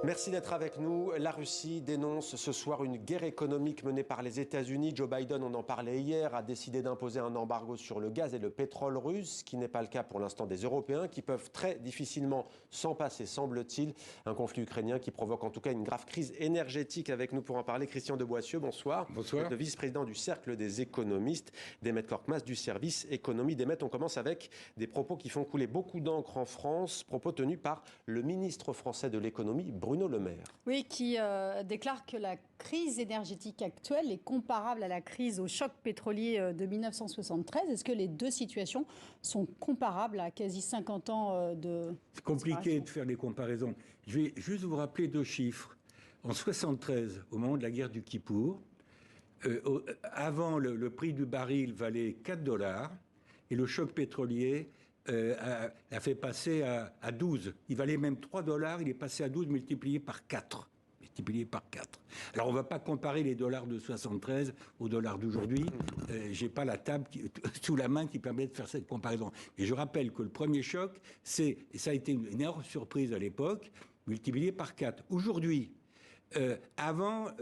Merci d'être avec nous. La Russie dénonce ce soir une guerre économique menée par les États-Unis. Joe Biden, on en parlait hier, a décidé d'imposer un embargo sur le gaz et le pétrole russe, ce qui n'est pas le cas pour l'instant des Européens, qui peuvent très difficilement s'en passer, semble-t-il. Un conflit ukrainien qui provoque en tout cas une grave crise énergétique. Avec nous pour en parler, Christian de Boissieu, bonsoir. Bonsoir. Vous êtes le vice-président du Cercle des économistes, Demet Korkmaz du service économie. Demet, on commence avec des propos qui font couler beaucoup d'encre en France, propos tenus par le ministre français de l'économie, Bruno Le Maire. Oui, qui déclare que la crise énergétique actuelle est comparable à la crise au choc pétrolier de 1973. Est-ce que les deux situations sont comparables à quasi 50 ans de... C'est compliqué de faire des comparaisons. Je vais juste vous rappeler deux chiffres. En 1973, au moment de la guerre du Kippour, avant le prix du baril valait 4 $, et le choc pétrolier a fait passer à 12. Il valait même 3 $, il est passé à 12 multiplié par 4. Alors, on ne va pas comparer les dollars de 73 aux dollars d'aujourd'hui. Je n'ai pas la table sous la main qui permet de faire cette comparaison. Et je rappelle que le premier choc, ça a été une énorme surprise à l'époque, multiplié par 4. Aujourd'hui, avant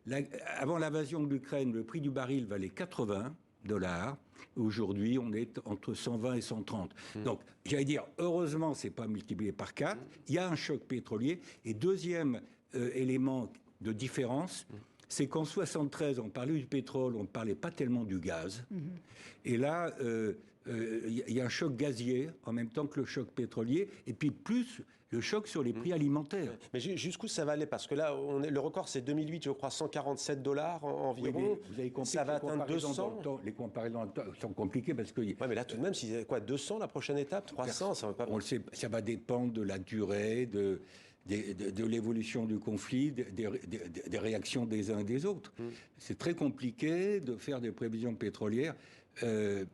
l'invasion de l'Ukraine, le prix du baril valait 80 $. Aujourd'hui, on est entre 120 et 130. Donc, j'allais dire, heureusement, c'est pas multiplié par 4. Il y a un choc pétrolier. Et deuxième élément de différence, c'est qu'en 73, on parlait du pétrole, on ne parlait pas tellement du gaz. Et là, il y a un choc gazier en même temps que le choc pétrolier, et puis plus le choc sur les prix alimentaires. Mais jusqu'où ça va aller? Parce que là, le record, c'est 2008, je crois, 147 $ environ. Oui, vous avez compris, ça va atteindre 200. Les comparaisons sont compliquées parce que... Oui, mais là, tout de même, c'est quoi, 200 la prochaine étape? 300, ça va pas... On le sait, ça va dépendre de la durée, de l'évolution du conflit, des réactions des uns et des autres. C'est très compliqué de faire des prévisions pétrolières.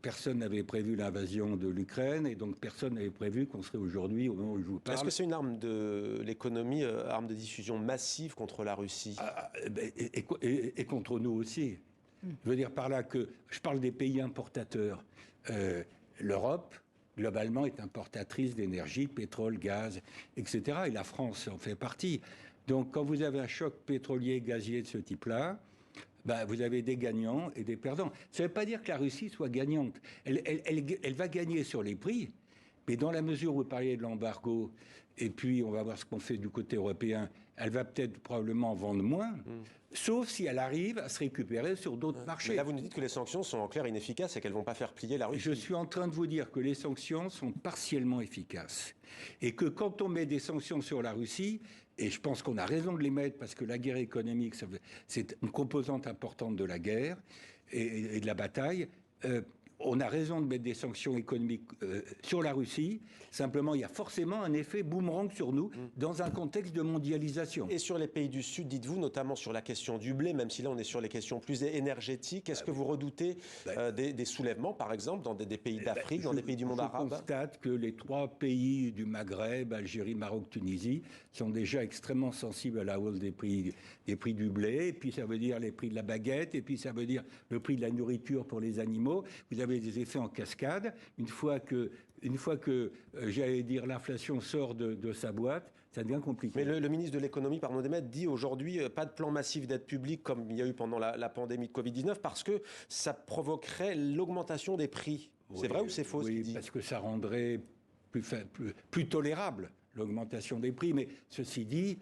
Personne n'avait prévu l'invasion de l'Ukraine et donc personne n'avait prévu qu'on serait aujourd'hui, au moment où je vous parle... Est-ce que c'est une arme de l'économie, arme de diffusion massive contre la Russie? Et contre nous aussi. Je veux dire par là que je parle des pays importateurs. L'Europe, globalement, est importatrice d'énergie, pétrole, gaz, etc. Et la France en fait partie. Donc, quand vous avez un choc pétrolier, gazier de ce type-là, vous avez des gagnants et des perdants. Ça ne veut pas dire que la Russie soit gagnante. Elle va gagner sur les prix, mais dans la mesure où vous parliez de l'embargo, et puis on va voir ce qu'on fait du côté européen, elle va peut-être probablement vendre moins, sauf si elle arrive à se récupérer sur d'autres marchés. Mais là, vous nous dites que les sanctions sont en clair inefficaces et qu'elles ne vont pas faire plier la Russie. Je suis en train de vous dire que les sanctions sont partiellement efficaces. Et que quand on met des sanctions sur la Russie, et je pense qu'on a raison de les mettre parce que la guerre économique, c'est une composante importante de la guerre et de la bataille, on a raison de mettre des sanctions économiques sur la Russie. Simplement, il y a forcément un effet boomerang sur nous dans un contexte de mondialisation. Et sur les pays du Sud, dites-vous, notamment sur la question du blé, même si là on est sur les questions plus énergétiques, est-ce que vous redoutez des soulèvements, par exemple, dans des pays d'Afrique, dans des pays du monde arabe? Je constate que les 3 pays du Maghreb, Algérie, Maroc, Tunisie, sont déjà extrêmement sensibles à la hausse des prix du blé. Et puis ça veut dire les prix de la baguette, et puis ça veut dire le prix de la nourriture pour les animaux. Vous avez des effets en cascade. Une fois que j'allais dire, l'inflation sort de sa boîte, ça devient compliqué. Mais le ministre de l'économie, pardon Demet, dit aujourd'hui pas de plan massif d'aide publique comme il y a eu pendant la pandémie de Covid-19 parce que ça provoquerait l'augmentation des prix. C'est vrai ou c'est faux ce qu'il dit? Parce que ça rendrait plus tolérable l'augmentation des prix. Mais ceci dit,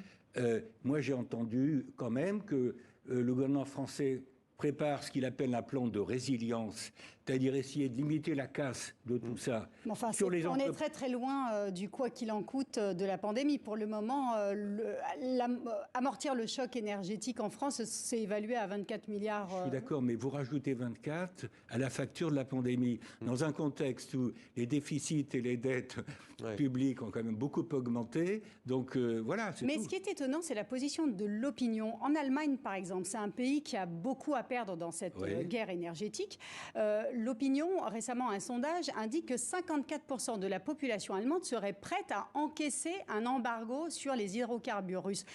moi j'ai entendu quand même que le gouvernement français prépare ce qu'il appelle un plan de résilience, c'est-à-dire essayer de limiter la casse de tout ça. Enfin, on est très très loin du quoi qu'il en coûte de la pandémie. Pour le moment, amortir le choc énergétique en France, c'est évalué à 24 milliards. Je suis d'accord, mais vous rajoutez 24 à la facture de la pandémie. Dans un contexte où les déficits et les dettes publiques ont quand même beaucoup augmenté. Donc voilà, c'est tout. Mais ce qui est étonnant, c'est la position de l'opinion. En Allemagne, par exemple, c'est un pays qui a beaucoup à perdre dans cette guerre énergétique. L'opinion, récemment un sondage, indique que 54% de la population allemande serait prête à encaisser un embargo sur les hydrocarbures russes.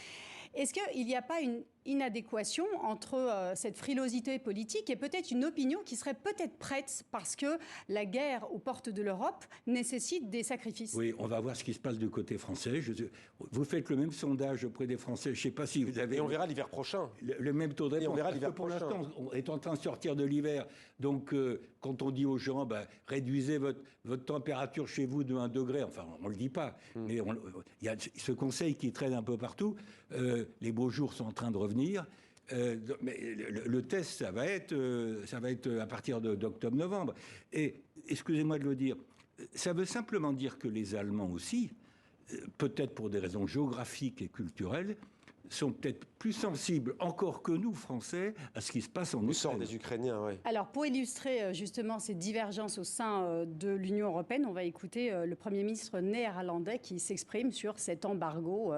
Est-ce qu'il n'y a pas une inadéquation entre cette frilosité politique et peut-être une opinion qui serait peut-être prête parce que la guerre aux portes de l'Europe nécessite des sacrifices? Oui, on va voir ce qui se passe du côté français. Vous faites le même sondage auprès des Français. Je ne sais pas si vous avez... Et on verra l'hiver prochain. Le même taux de réponse. Et on verra l'hiver pour prochain. l'instant, on est en train de sortir de l'hiver. Donc, quand on dit aux gens, réduisez votre température chez vous de 1 degré, enfin, on ne le dit pas. Mais il y a ce conseil qui traîne un peu partout. Les beaux jours sont en train de revenir. Mais le test, ça va être à partir d'octobre-novembre. Et excusez-moi de le dire, ça veut simplement dire que les Allemands aussi, peut-être pour des raisons géographiques et culturelles, sont peut-être plus sensibles encore que nous, Français, à ce qui se passe en Ukraine. Du sort des Ukrainiens, oui. Alors, pour illustrer justement ces divergences au sein de l'Union européenne, on va écouter le Premier ministre néerlandais qui s'exprime sur cet embargo.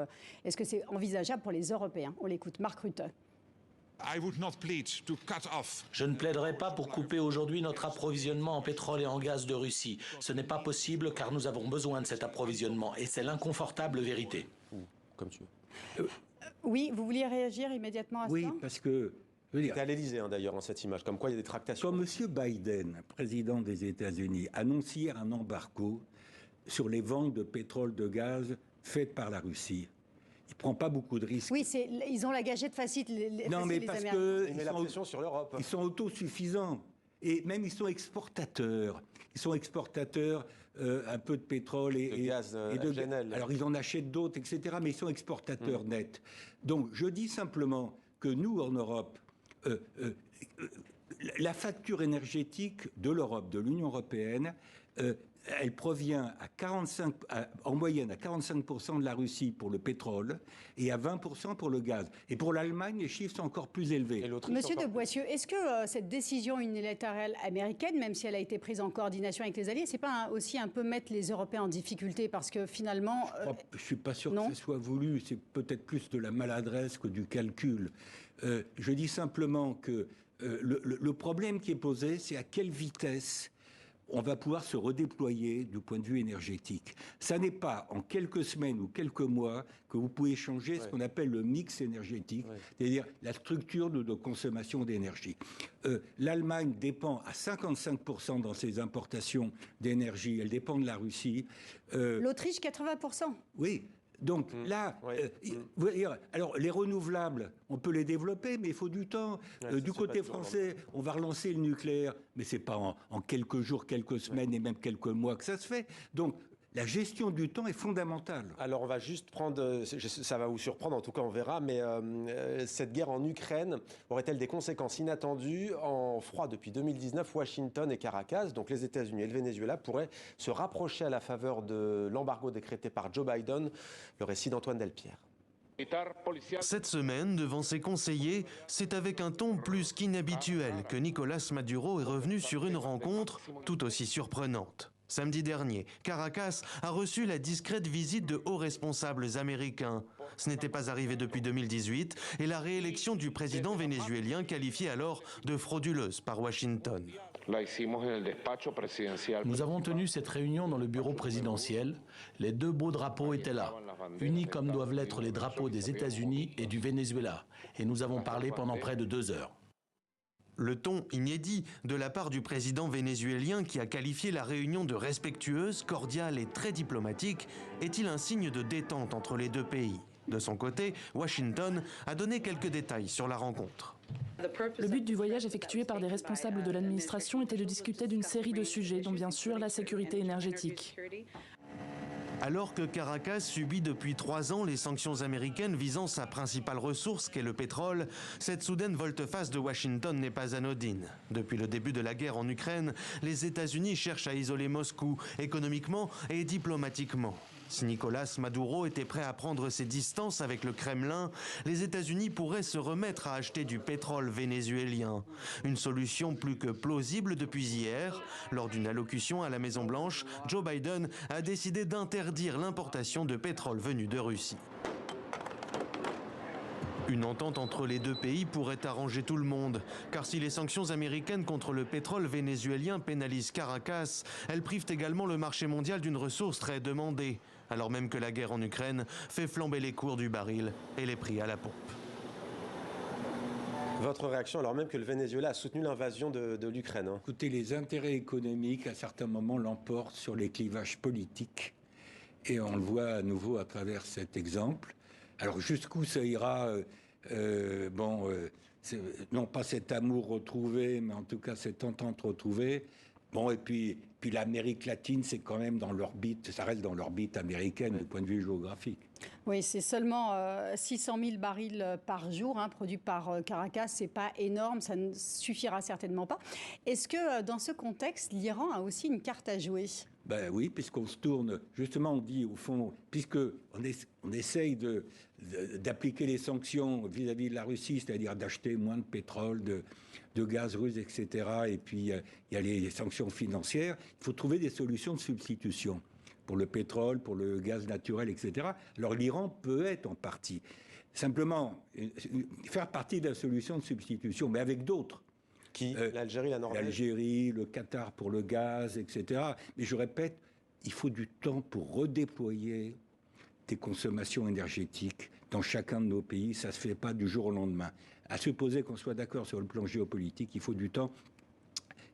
Est-ce que c'est envisageable pour les Européens? On l'écoute, Mark Rutte. Je ne plaiderai pas pour couper aujourd'hui notre approvisionnement en pétrole et en gaz de Russie. Ce n'est pas possible car nous avons besoin de cet approvisionnement et c'est l'inconfortable vérité. Comme tu veux. Oui, vous vouliez réagir immédiatement à ça? Oui, parce que... C'était à l'Élysée, d'ailleurs, cette image, comme quoi il y a des tractations. Quand M. Biden, président des États-Unis, annonce hier un embargo sur les ventes de pétrole, de gaz faites par la Russie, il ne prend pas beaucoup de risques. Oui, ils ont la gagette facile, non, mais les parce Américains. Il met la pression sur l'Europe. Ils sont autosuffisants. Et même, ils sont exportateurs. Ils sont exportateurs un peu de pétrole et de gaz et de GNL. Alors, ils en achètent d'autres, etc. Mais ils sont exportateurs nets. Donc, je dis simplement que nous, en Europe, la facture énergétique de l'Europe, de l'Union européenne, elle provient en moyenne à 45% de la Russie pour le pétrole et à 20% pour le gaz. Et pour l'Allemagne, les chiffres sont encore plus élevés. Monsieur de Boissieu, est-ce que cette décision unilatérale américaine, même si elle a été prise en coordination avec les Alliés, c'est pas aussi un peu mettre les Européens en difficulté parce que finalement... Je ne suis pas sûr que ce soit voulu. C'est peut-être plus de la maladresse que du calcul. Je dis simplement que le problème qui est posé, c'est à quelle vitesse on va pouvoir se redéployer du point de vue énergétique. Ça n'est pas en quelques semaines ou quelques mois que vous pouvez changer ce qu'on appelle le mix énergétique, c'est-à-dire la structure de nos consommations d'énergie. L'Allemagne dépend à 55% dans ses importations d'énergie, elle dépend de la Russie. L'Autriche, 80%. Oui. Donc là, alors les renouvelables, on peut les développer, mais il faut du temps. Du côté français, on va relancer le nucléaire, mais c'est pas en quelques jours, quelques semaines et même quelques mois que ça se fait. Donc la gestion du temps est fondamentale. Alors on va juste prendre, ça va vous surprendre, en tout cas on verra, mais cette guerre en Ukraine aurait-elle des conséquences inattendues? En froid depuis 2019, Washington et Caracas, donc les États-Unis et le Venezuela, pourraient se rapprocher à la faveur de l'embargo décrété par Joe Biden. Le récit d'Antoine Delpierre. Cette semaine, devant ses conseillers, c'est avec un ton plus qu'inhabituel que Nicolás Maduro est revenu sur une rencontre tout aussi surprenante. Samedi dernier, Caracas a reçu la discrète visite de hauts responsables américains. Ce n'était pas arrivé depuis 2018 et la réélection du président vénézuélien qualifiée alors de frauduleuse par Washington. Nous avons tenu cette réunion dans le bureau présidentiel. Les deux beaux drapeaux étaient là, unis comme doivent l'être les drapeaux des États-Unis et du Venezuela. Et nous avons parlé pendant près de 2 heures. Le ton inédit de la part du président vénézuélien qui a qualifié la réunion de respectueuse, cordiale et très diplomatique est-il un signe de détente entre les deux pays? De son côté, Washington a donné quelques détails sur la rencontre. Le but du voyage effectué par des responsables de l'administration était de discuter d'une série de sujets, dont bien sûr la sécurité énergétique. Alors que Caracas subit depuis 3 ans les sanctions américaines visant sa principale ressource qu'est le pétrole, cette soudaine volte-face de Washington n'est pas anodine. Depuis le début de la guerre en Ukraine, les États-Unis cherchent à isoler Moscou économiquement et diplomatiquement. Si Nicolás Maduro était prêt à prendre ses distances avec le Kremlin, les États-Unis pourraient se remettre à acheter du pétrole vénézuélien. Une solution plus que plausible depuis hier. Lors d'une allocution à la Maison-Blanche, Joe Biden a décidé d'interdire l'importation de pétrole venu de Russie. Une entente entre les deux pays pourrait arranger tout le monde, car si les sanctions américaines contre le pétrole vénézuélien pénalisent Caracas, elles privent également le marché mondial d'une ressource très demandée, alors même que la guerre en Ukraine fait flamber les cours du baril et les prix à la pompe. Votre réaction, alors même que le Venezuela a soutenu l'invasion de l'Ukraine, hein. Écoutez, les intérêts économiques, à certains moments, l'emportent sur les clivages politiques. Et on le voit à nouveau à travers cet exemple. Alors, jusqu'où ça ira non pas cet amour retrouvé, mais en tout cas cette entente retrouvée. Bon, et puis l'Amérique latine, c'est quand même dans l'orbite, ça reste dans l'orbite américaine du point de vue géographique. Oui, c'est seulement 600 000 barils par jour produits par Caracas. C'est pas énorme, ça ne suffira certainement pas. Est-ce que dans ce contexte, l'Iran a aussi une carte à jouer ? Ben oui, puisqu'on se tourne, justement, on dit au fond, puisqu'on essaye d'appliquer les sanctions vis-à-vis de la Russie, c'est-à-dire d'acheter moins de pétrole, de gaz russe, etc. Et puis il y a les sanctions financières. Il faut trouver des solutions de substitution pour le pétrole, pour le gaz naturel, etc. Alors l'Iran peut être en partie. Simplement, faire partie de la solution de substitution, mais avec d'autres. Qui l'Algérie, la Norvège. L'Algérie, le Qatar pour le gaz, etc. Mais je répète, il faut du temps pour redéployer des consommations énergétiques dans chacun de nos pays. Ça ne se fait pas du jour au lendemain. À supposer qu'on soit d'accord sur le plan géopolitique, il faut du temps.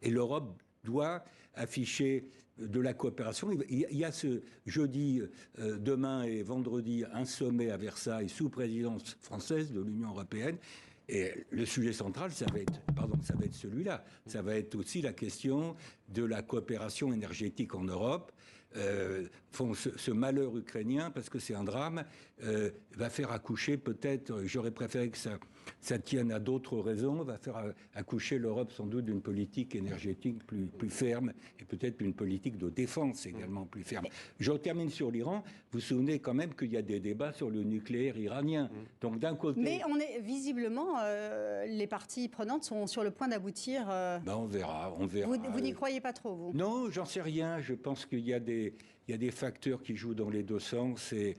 Et l'Europe doit afficher de la coopération. Il y a ce jeudi, demain et vendredi, un sommet à Versailles sous présidence française de l'Union européenne. Et le sujet central, ça va être celui-là. Ça va être aussi la question de la coopération énergétique en Europe. Ce malheur ukrainien, parce que c'est un drame, va faire accoucher peut-être, j'aurais préféré que ça tienne à d'autres raisons, va faire accoucher l'Europe sans doute d'une politique énergétique plus ferme et peut-être une politique de défense également plus ferme. Je termine sur l'Iran. Vous vous souvenez quand même qu'il y a des débats sur le nucléaire iranien. Donc d'un côté... Mais on est visiblement, les parties prenantes sont sur le point d'aboutir. On verra. Vous n'y croyez pas trop, vous ? Non, j'en sais rien. Je pense qu'il y a des facteurs qui jouent dans les deux sens et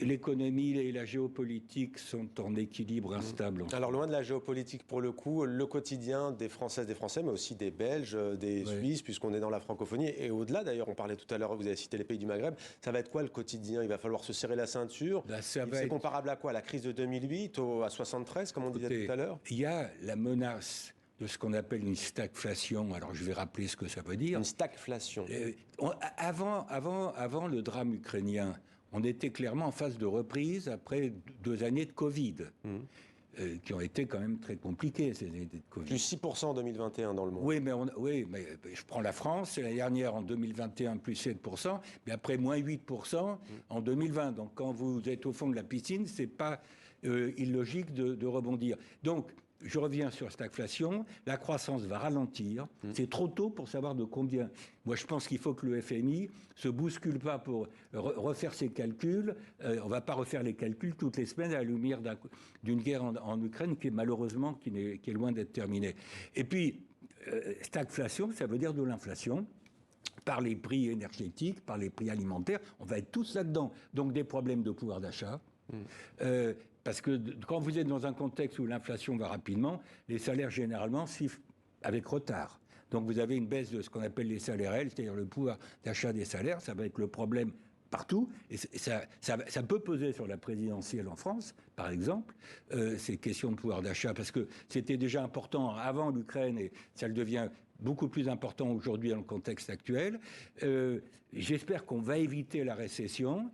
l'économie et la géopolitique sont en équilibre instable. Alors loin de la géopolitique pour le coup, le quotidien des Françaises, des Français, mais aussi des Belges, des Suisses, puisqu'on est dans la francophonie, et au-delà d'ailleurs, on parlait tout à l'heure, vous avez cité les pays du Maghreb, ça va être quoi le quotidien ? Il va falloir se serrer la ceinture. C'est comparable à quoi ? La crise de 2008, à 73, comme on disait tout à l'heure ? Il y a la menace de ce qu'on appelle une stagflation. Alors je vais rappeler ce que ça veut dire. Une stagflation. Avant le drame ukrainien, on était clairement en phase de reprise après 2 années de Covid, qui ont été quand même très compliquées, ces années de Covid. Plus 6% en 2021 dans le monde. Oui, mais je prends la France, l'année dernière en 2021, plus 7%, mais après moins 8% en 2020. Donc quand vous êtes au fond de la piscine, c'est pas illogique de rebondir. Donc, je reviens sur stagflation. La croissance va ralentir. C'est trop tôt pour savoir de combien. Moi, je pense qu'il faut que le FMI se bouscule pas pour refaire ses calculs. On va pas refaire les calculs toutes les semaines à la lumière d'une guerre en Ukraine qui est loin d'être terminée. Et puis, stagflation, ça veut dire de l'inflation. Par les prix énergétiques, par les prix alimentaires. On va être tous là-dedans. Donc, des problèmes de pouvoir d'achat. Parce que quand vous êtes dans un contexte où l'inflation va rapidement, les salaires généralement suivent avec retard. Donc vous avez une baisse de ce qu'on appelle les salaires réels, c'est-à-dire le pouvoir d'achat des salaires. Ça va être le problème partout. Et ça peut peser sur la présidentielle en France, par exemple, ces questions de pouvoir d'achat, parce que c'était déjà important avant l'Ukraine et ça le devient beaucoup plus important aujourd'hui dans le contexte actuel. J'espère qu'on va éviter la récession,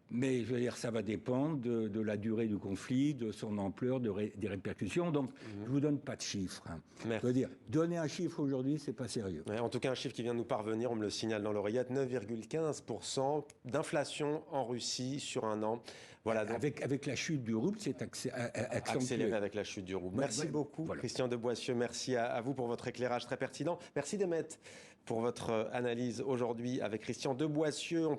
mais je veux dire, ça va dépendre de la durée du conflit, de son ampleur, des répercussions. Donc, je ne vous donne pas de chiffres. Je veux dire, donner un chiffre aujourd'hui, c'est pas sérieux. Ouais, en tout cas, un chiffre qui vient de nous parvenir, on me le signale dans l'oreillette, 9,15% d'inflation en Russie sur un an. Voilà, donc, avec la chute du rouble, c'est accéléré avec la chute du rouble. Merci beaucoup, voilà. Christian de Boissieu. Merci à vous pour votre éclairage très pertinent. Merci Demet pour votre analyse aujourd'hui avec Christian de Boissieu.